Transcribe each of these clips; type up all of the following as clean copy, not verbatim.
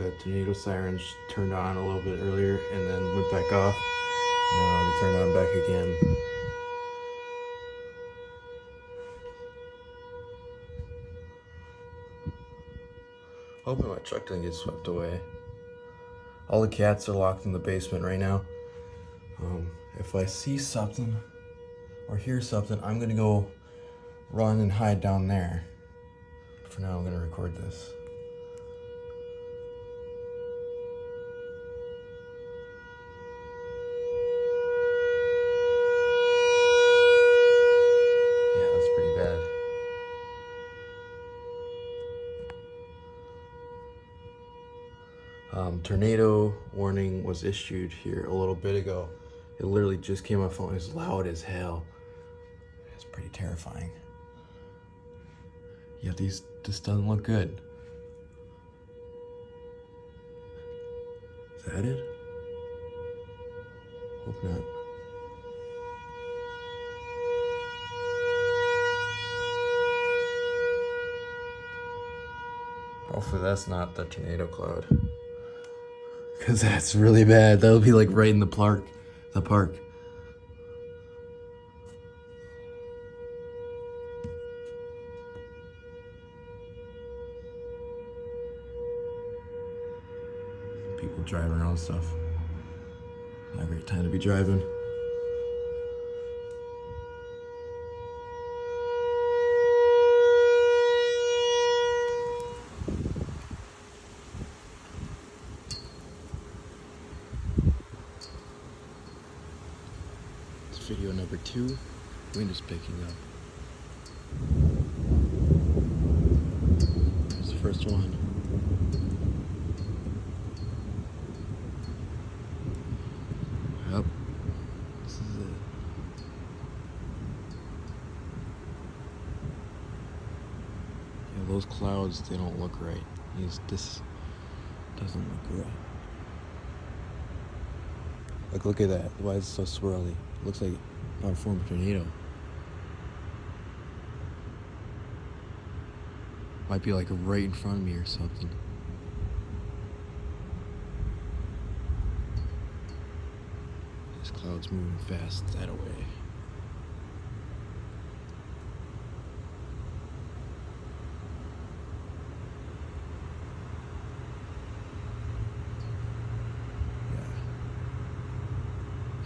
The tornado sirens turned on a little bit earlier and then went back off. Now they turned on back again. Hoping my truck doesn't get swept away. All the cats are locked in the basement right now. If I see something or hear something, I'm gonna go run and hide down there. For now, I'm gonna record this. Yeah, that's pretty bad. Tornado warning was issued here a little bit ago. It literally just came on my phone. It was loud as hell. It's pretty terrifying. Yeah, this doesn't look good. Is that it? Hope not. Hopefully that's not the tornado cloud. Cause that's really bad. That'll be like right in the park. People driving around and stuff. Not a great time to be driving. It's video number 2. Wind is picking up. Here's the first one. Yep. This is it. Yeah, those clouds, they don't look right. This doesn't look right. Like, look at that. Why is it so swirly? It looks like about to form a tornado. Might be like right in front of me or something. This cloud's moving fast that way.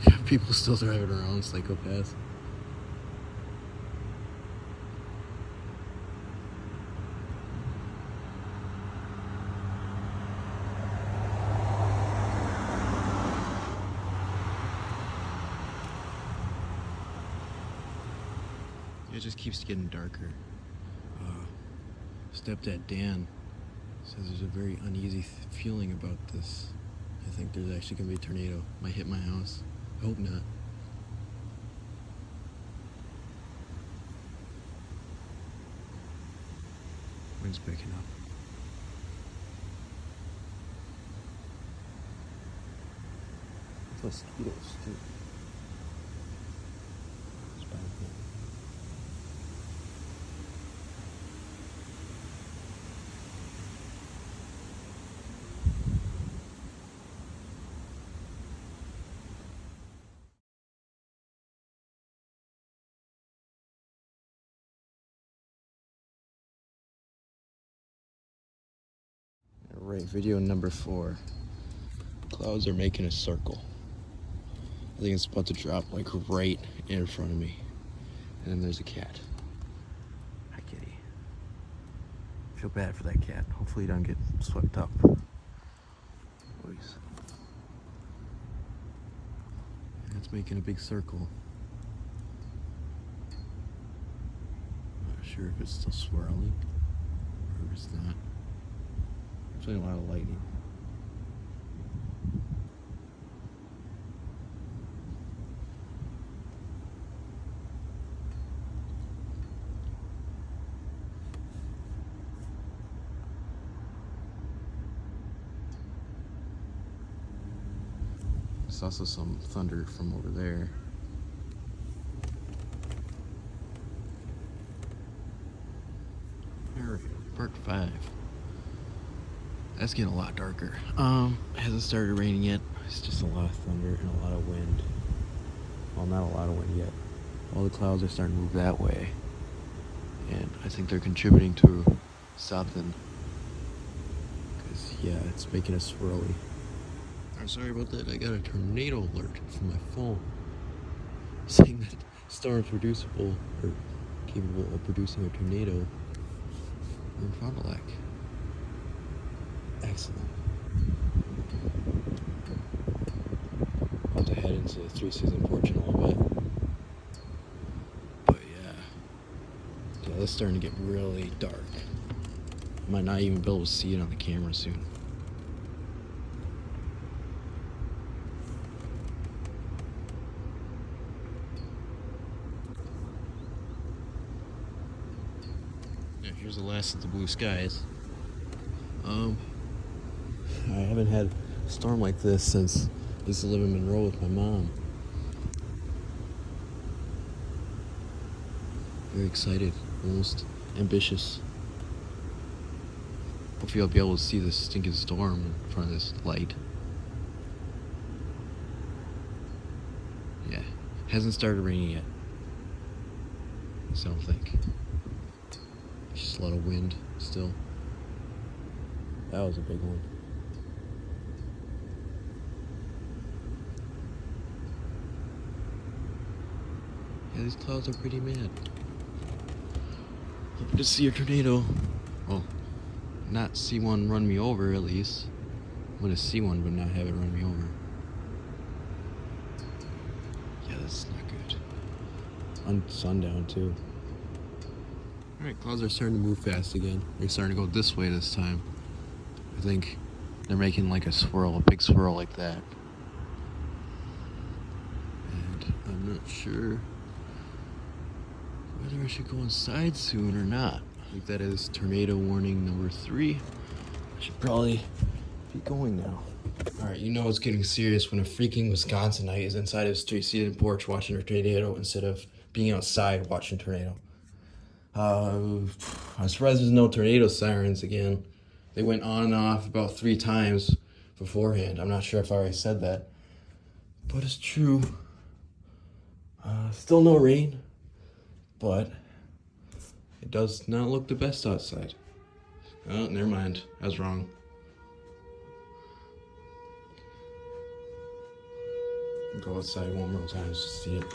Yeah. People still driving around, psychopaths. It just keeps getting darker. Stepdad Dan says there's a very uneasy feeling about this. I think there's actually gonna be a tornado. Might hit my house. I hope not. Wind's picking up. Mosquitoes too. It's bad. Alright, video number 4. Clouds are making a circle. I think it's about to drop like right in front of me. And then there's a cat. Hi, kitty. Feel bad for that cat. Hopefully he doesn't get swept up. Boys. It's making a big circle. Not sure if it's still swirling or if it's not. There's a lot of lightning. There's also some thunder from over there. There we go. Part 5. That's getting a lot darker. It hasn't started raining yet. It's just a lot of thunder and a lot of wind. Well, not a lot of wind yet. All the clouds are starting to move that way. And I think they're contributing to something. Because, yeah, it's making us swirly. I'm sorry about that. I got a tornado alert from my phone saying that storms producible or capable of producing a tornado in Fond du Lac. Excellent. About to head into the 3-season porch in a little bit. But yeah, it's starting to get really dark. Might not even be able to see it on the camera soon. Yeah, here's the last of the blue skies. I haven't had a storm like this since I used to live in Monroe with my mom. Very excited, almost ambitious. Hopefully I'll be able to see this stinking storm in front of this light. Yeah, hasn't started raining yet. So I don't think. Just a lot of wind still. That was a big one. Yeah, these clouds are pretty mad. Hoping to see a tornado. Well, not see one run me over at least. I'm gonna see one but not have it run me over. Yeah, that's not good. On sundown too. Alright, clouds are starting to move fast again. They're starting to go this way this time. I think they're making like a swirl, a big swirl like that. And I'm not sure whether I should go inside soon or not. I think that is tornado warning number 3. I should probably be going now. Alright, you know it's getting serious when a freaking Wisconsinite is inside his 3-season porch watching a tornado instead of being outside watching a tornado. I'm surprised there's no tornado sirens again. They went on and off about 3 times beforehand. I'm not sure if I already said that, but it's true. Still no rain, but it does not look the best outside. Oh, never mind. I was wrong. Go outside one more time just to see it.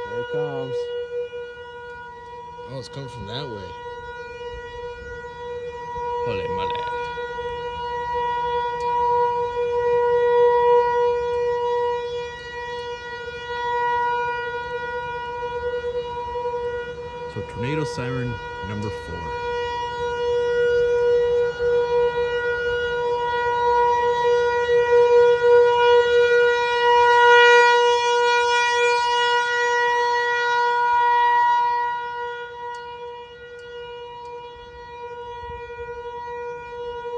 There it comes. Oh, it's coming from that way. Holy moly. So tornado siren number 4.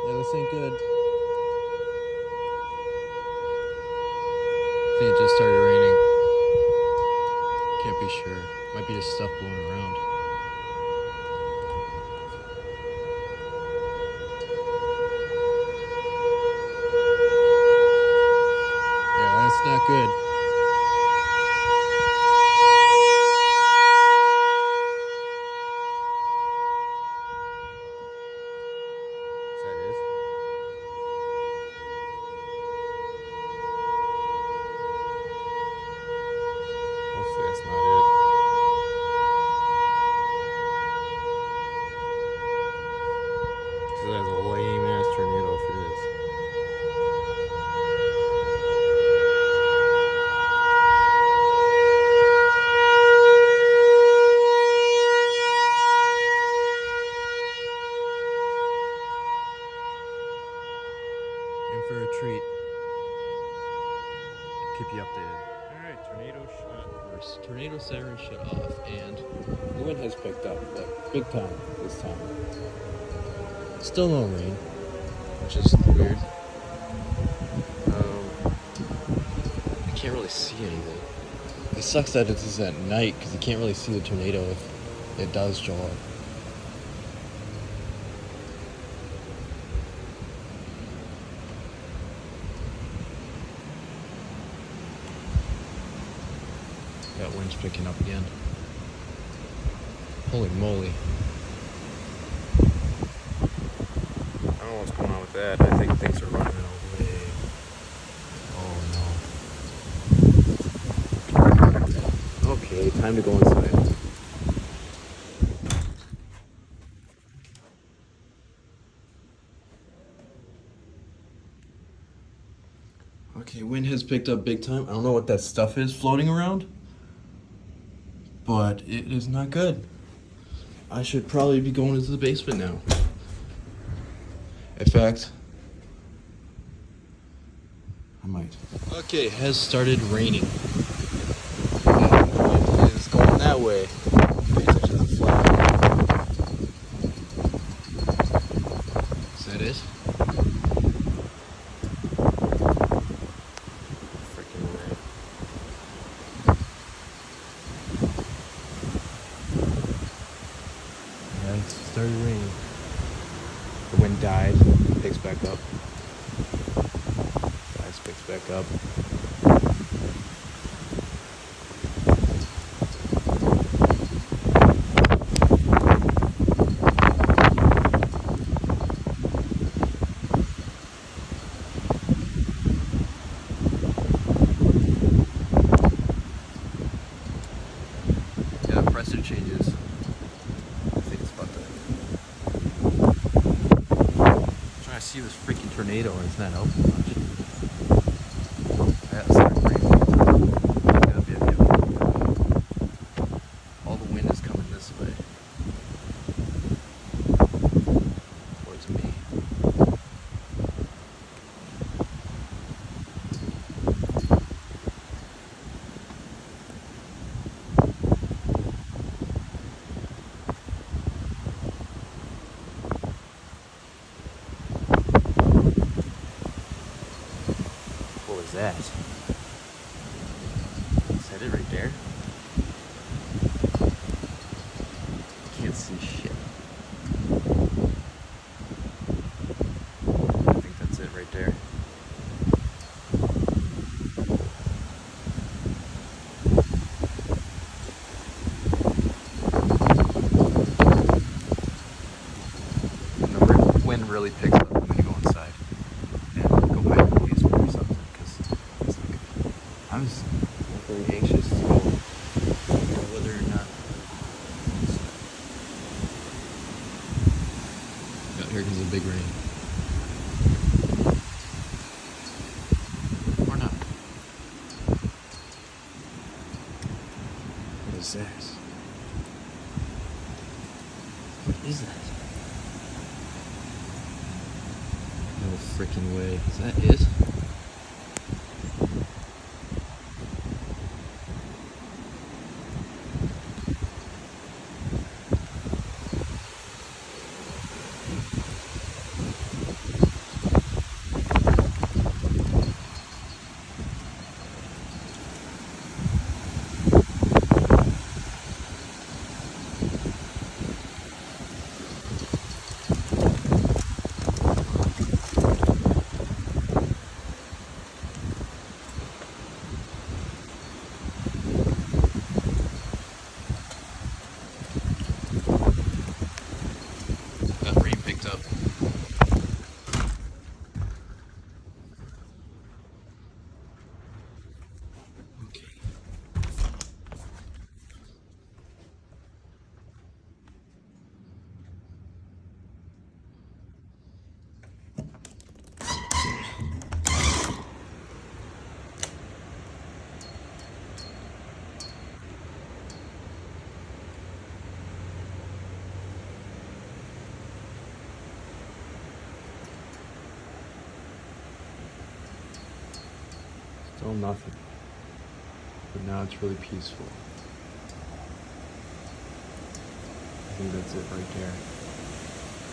Yeah, this ain't good. I think it just started raining. Can't be sure. Might be just stuff blowing around. Yeah, that's not good. That is. Hopefully that's not it. Because that's a lame ass tornado if it is. In for a treat. Keep you updated. Alright, tornado shut first. Tornado siren shut off, and the wind has picked up, like, big time this time. Still no rain, which is weird. I can't really see anything. It sucks that it's at night because you can't really see the tornado if it does show up. That wind's picking up again. Holy moly. I don't know what's going on with that. I think things are running away. Oh no. Okay, time to go inside. Okay, wind has picked up big time. I don't know what that stuff is floating around, but it is not good. I should probably be going into the basement now. In fact, I might. Okay, it has started raining. And it's going that way. Pay attention to the flag. Is that it? Freaking rain. Yeah, it started raining. The wind died, picks back up. Dies, picks back up. Yeah, pressure changes. I think it's about to. I'm trying to see this freaking tornado and it's not helping much. Yeah, it started raining. Yep. All the wind is coming this way. Towards me. What was that? Is that it right there? Can't see shit. I think that's it right there. And the wind really picks up when you go inside. And go buy a basement or something because it's not good. I'm just very anxious to know whether or not. Here comes a big rain. Or not. What is that? What is that? No freaking way. Is that it? That rain picked up. Okay. Still nothing. But now it's really peaceful. I think that's it right there.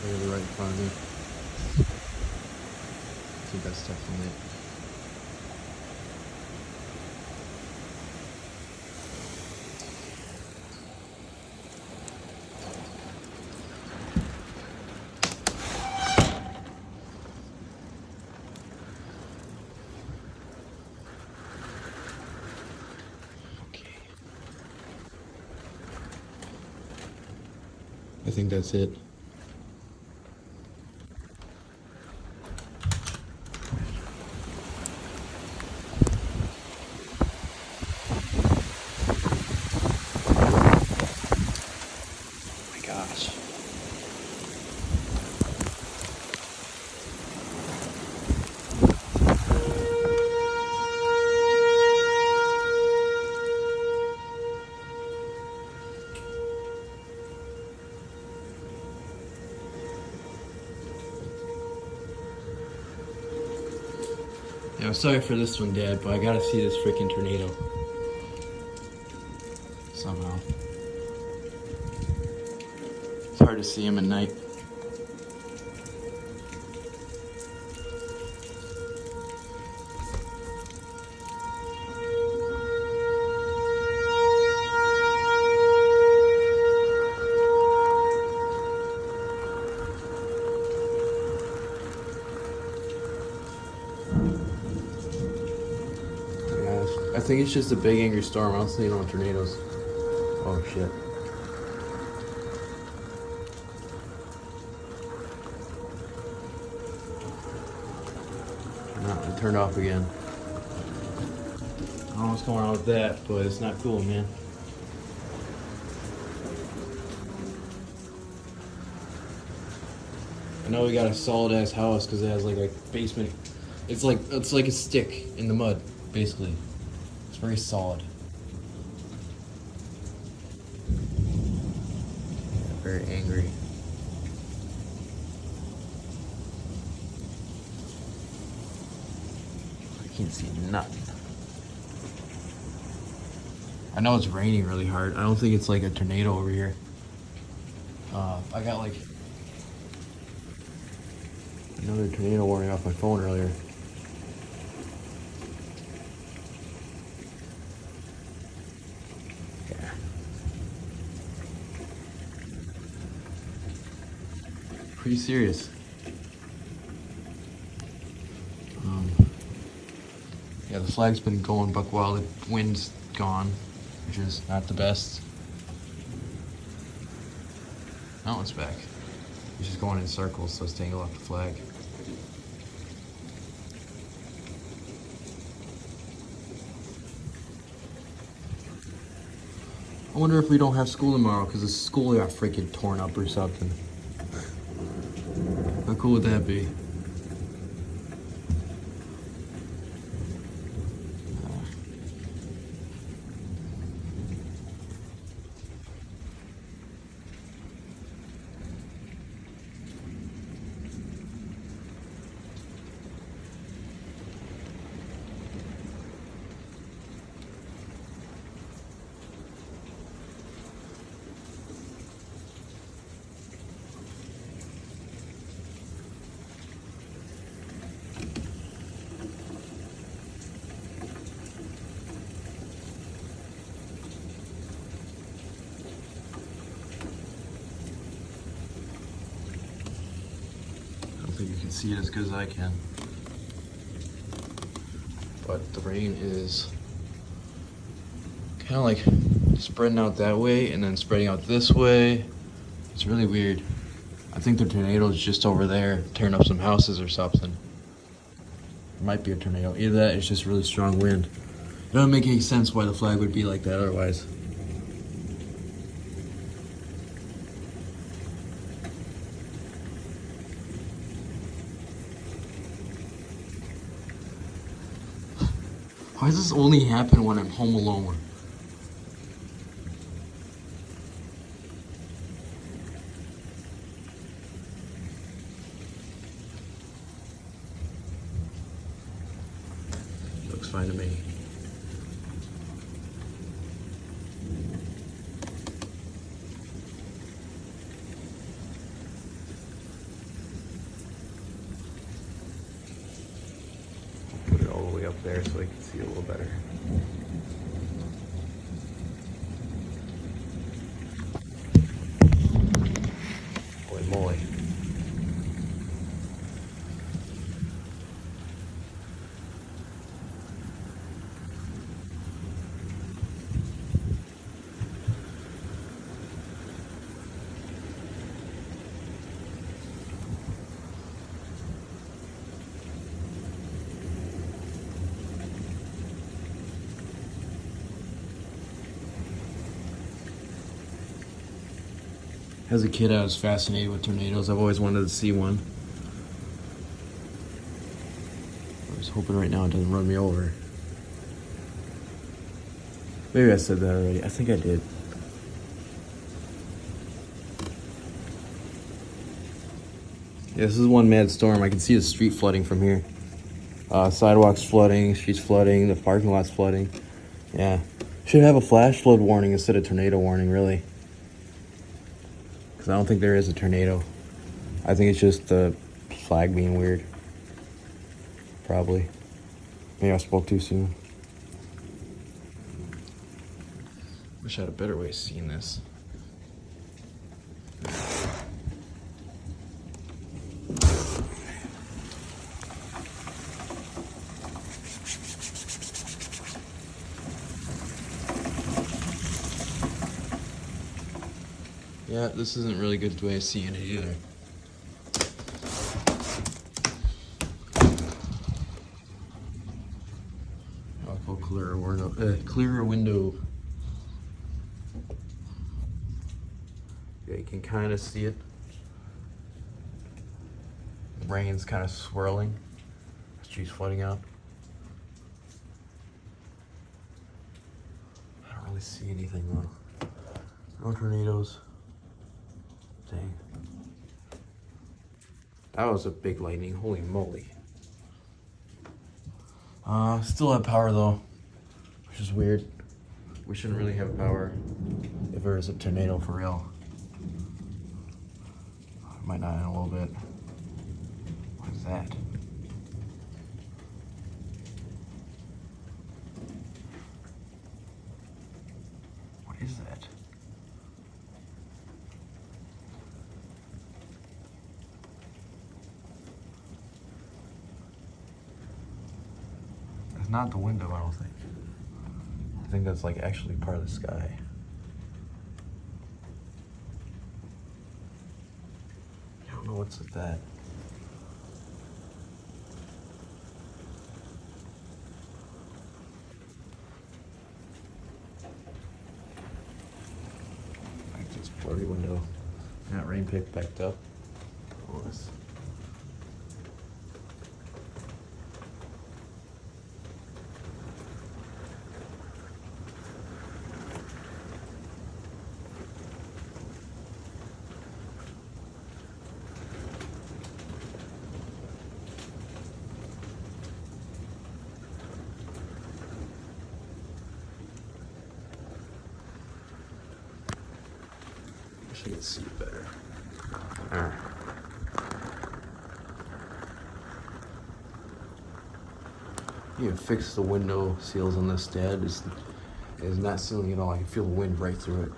Literally right in front of me. I think that's definitely it. I think that's it. Oh my gosh. Yeah, I'm sorry for this one, Dad, but I gotta see this freaking tornado. Somehow. It's hard to see him at night. I think it's just a big angry storm. I don't see no tornadoes. Oh shit. No, it turned off again. I don't know what's going on with that, but it's not cool, man. I know we got a solid ass house because it has like a basement. It's like a stick in the mud, basically. It's very solid. Very angry. I can't see nothing. I know it's raining really hard. I don't think it's like a tornado over here. I got like another tornado warning off my phone earlier. Yeah. Pretty serious. Yeah, the flag's been going buck wild. The wind's gone, which is not the best. Now it's back. It's just going in circles, so it's tangled off the flag. I wonder if we don't have school tomorrow because the school got freaking torn up or something. How cool would that be? I don't think you can see it as good as I can. But the rain is kind of like spreading out that way and then spreading out this way. It's really weird. I think the tornado is just over there, tearing up some houses or something. It might be a tornado. Either that, it's just really strong wind. It doesn't make any sense why the flag would be like that otherwise. Why does this only happen when I'm home alone? Looks fine to me. Put it all the way up there so I can see a little better. Holy moly. As a kid, I was fascinated with tornadoes. I've always wanted to see one. I was hoping right now it doesn't run me over. Maybe I said that already. I think I did. Yeah, this is one mad storm. I can see the street flooding from here. Sidewalks flooding, streets flooding, the parking lot's flooding. Yeah. Should have a flash flood warning instead of tornado warning, really. Because I don't think there is a tornado. I think it's just the flag being weird. Probably. Maybe I spoke too soon. Wish I had a better way of seeing this. Yeah, this isn't really a good way of seeing it either. I'll go clear a window. Clear a window. Yeah, you can kind of see it. The rain's kind of swirling. The street's flooding out. I don't really see anything though. No tornadoes. Dang. That was a big lightning. Holy moly. Still have power though, which is weird. We shouldn't really have power if there is a tornado for real. Might not in a little bit. What is that? What is that? That's not the window, I don't think. I think that's like actually part of the sky. I don't know what's with that. Like this blurry window. That rain pick backed up. Oh, this. I can see it better. Alright. You can fix the window seals on this dad. It's not sealing at all. I can feel the wind right through it.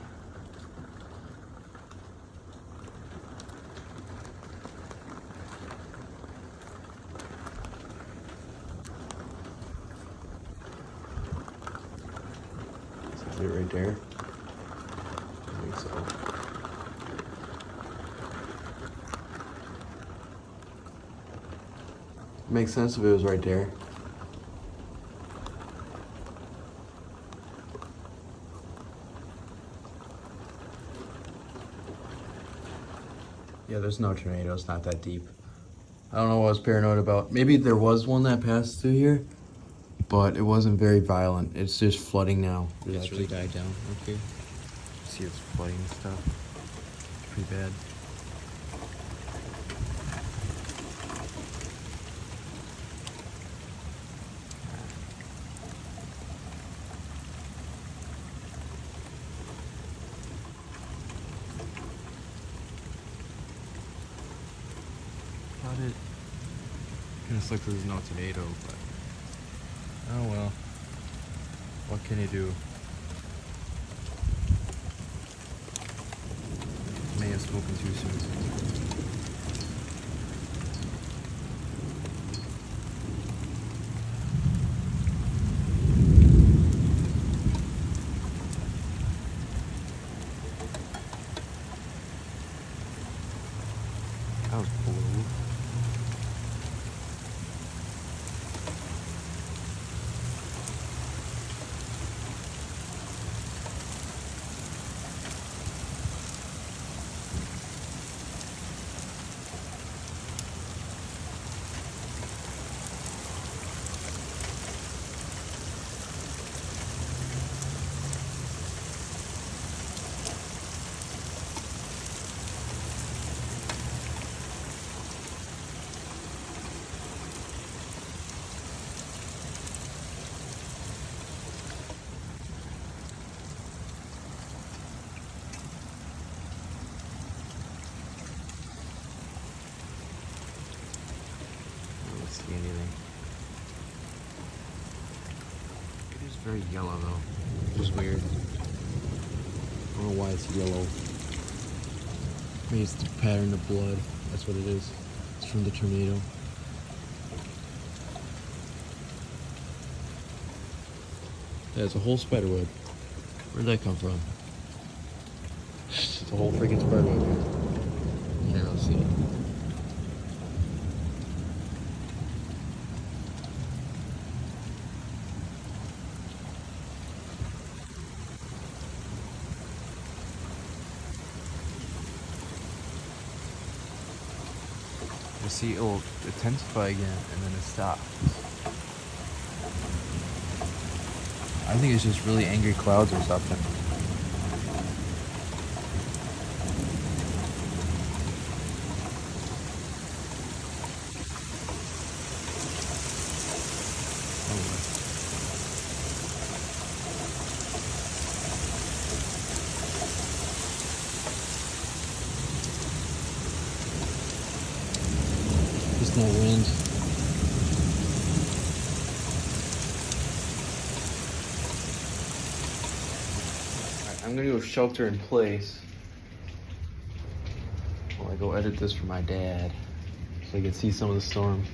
Is that it right there? I think so. Makes sense if it was right there. Yeah, there's no tornado. It's not that deep. I don't know what I was paranoid about. Maybe there was one that passed through here, but it wasn't very violent. It's just flooding now. It's really died down. Okay. See, it's flooding and stuff. It's pretty bad. It kind of looks like there's no tornado, but oh well. What can you do? May have spoken too soon. That was blue. It is very yellow though, which is weird. I don't know why it's yellow. Maybe it's the pattern of blood. That's what it is. It's from the tornado. Yeah, it's a whole spider web. Where'd that come from? It's a whole freaking spider web. Here, let's see. You see it'll intensify again and then it stops. I think it's just really angry clouds or something. Just no wind. I'm gonna go shelter in place while I go edit this for my dad so I can see some of the storm.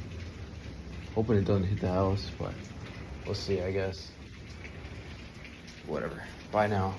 Hoping it doesn't hit the house, but we'll see, I guess. Whatever. Bye now.